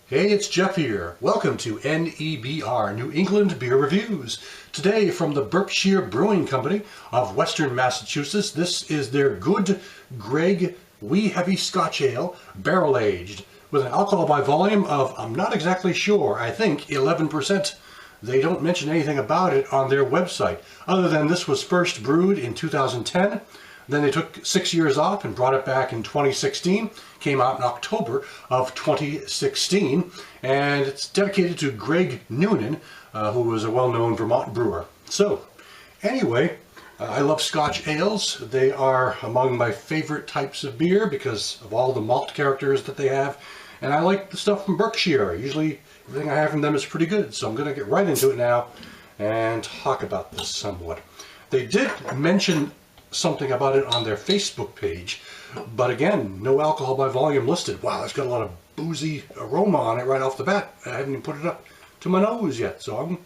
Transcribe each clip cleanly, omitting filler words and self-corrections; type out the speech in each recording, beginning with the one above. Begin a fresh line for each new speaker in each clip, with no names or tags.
Hey, it's Jeff here. Welcome to NEBR, New England Beer Reviews. Today from the Berkshire Brewing Company of Western Massachusetts, this is their Good Greg Wee Heavy Scotch Ale, barrel aged, with an alcohol by volume of, I'm not exactly sure, I think 11%. They don't mention anything about it on their website, other than this was first brewed in 2010. Then they took 6 years off and brought it back in 2016. Came out in October of 2016. And it's dedicated to Greg Noonan, who was a well-known Vermont brewer. So, anyway, I love Scotch ales. They are among my favorite types of beer because of all the malt characters that they have. And I like the stuff from Berkshire. Usually, everything I have from them is pretty good. So I'm going to get right into it now and talk about this somewhat. They did mention something about it on their Facebook page, but again, no alcohol by volume listed. Wow, it's got a lot of boozy aroma on it right off the bat. I haven't even put it up to my nose yet, so I'm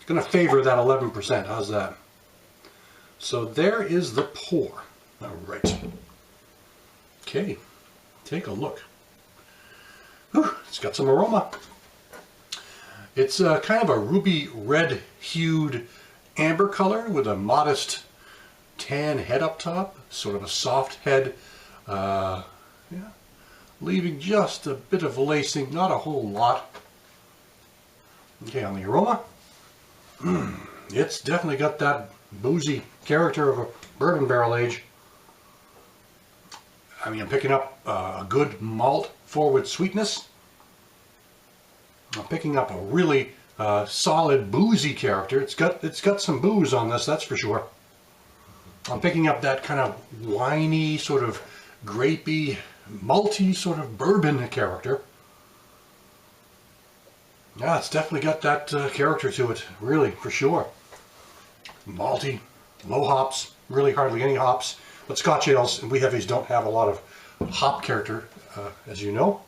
going to favor that 11%. How's that? So there is the pour. All right. Okay, take a look. Whew, it's got some aroma. It's kind of a ruby red hued amber color with a modest tan head up top, sort of a soft head, leaving just a bit of lacing, not a whole lot. Okay, on the aroma, it's definitely got that boozy character of a bourbon barrel age. I mean, I'm picking up a good malt forward sweetness. I'm picking up a really solid boozy character. It's got some booze on this, that's for sure. I'm picking up that kind of winey, sort of grapey, malty sort of bourbon character. Yeah, it's definitely got that character to it, really, for sure. Malty, low hops, really hardly any hops. But Scotch ales and wee heavies don't have a lot of hop character, as you know.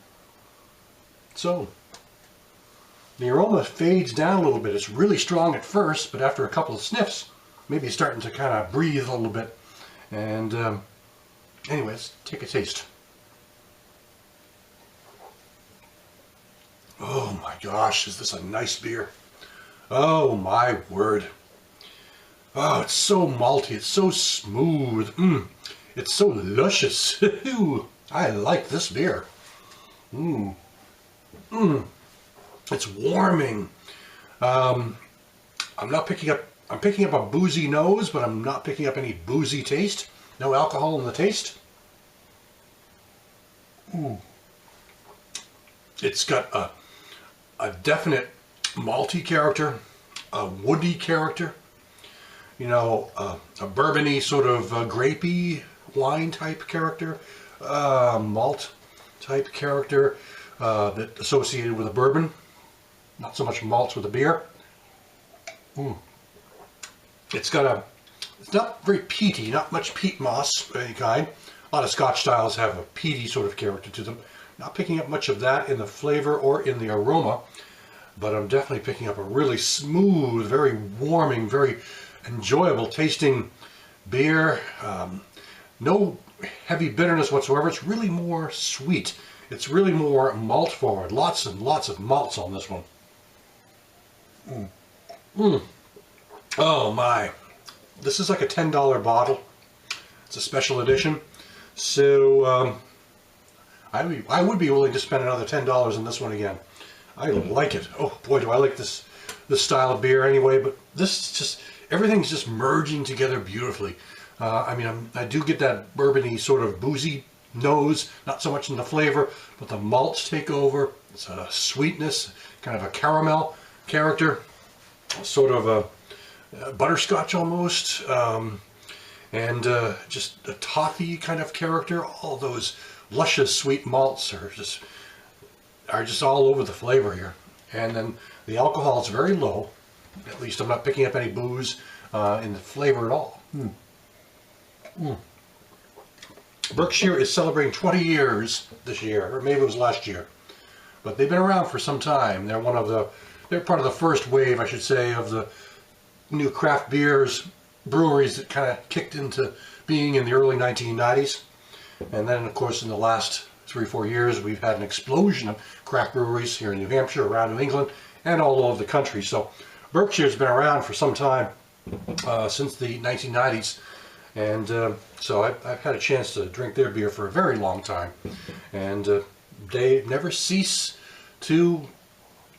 So, the aroma fades down a little bit. It's really strong at first, but after a couple of sniffs, maybe starting to kind of breathe a little bit. And anyways, take a taste. Oh my gosh, is this a nice beer? Oh my word. Oh, it's so malty, it's so smooth. It's so luscious. I like this beer. It's warming. I'm picking up a boozy nose, but I'm not picking up any boozy taste. No alcohol in the taste. It's got a definite malty character, a woody character, you know, a bourbony sort of grapey wine type character, malt type character that associated with a bourbon. Not so much malts with a beer. It's not very peaty, not much peat moss of any kind. A lot of Scotch styles have a peaty sort of character to them. Not picking up much of that in the flavor or in the aroma, but I'm definitely picking up a really smooth, very warming, very enjoyable tasting beer. No heavy bitterness whatsoever. It's really more sweet. It's really more malt forward. Lots and lots of malts on this one. Oh my, this is like a $10 bottle. It's a special edition. So I would be willing to spend another $10 on this one again. I like it. Oh boy, do I like this style of beer anyway, but this is just, everything's just merging together beautifully. I mean, I do get that bourbony sort of boozy nose, not so much in the flavor, but the malts take over. It's a sweetness, kind of a caramel character, sort of a butterscotch almost, and just a toffee kind of character. All those luscious sweet malts are just all over the flavor here. And then the alcohol is very low. At least I'm not picking up any booze in the flavor at all. Berkshire is celebrating 20 years this year, or maybe it was last year, but they've been around for some time. They're part of the first wave, I should say, of the new craft breweries that kind of kicked into being in the early 1990s. And then, of course, in the last 3 or 4 years, we've had an explosion of craft breweries here in New Hampshire, around New England, and all over the country. So Berkshire's been around for some time, since the 1990s. And so I've had a chance to drink their beer for a very long time. And they never cease to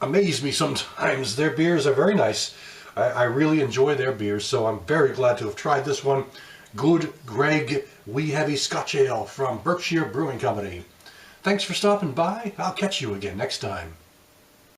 amaze me sometimes. Their beers are very nice. I really enjoy their beers, so I'm very glad to have tried this one. Good Greg Wee Heavy Scotch Ale from Berkshire Brewing Company. Thanks for stopping by. I'll catch you again next time.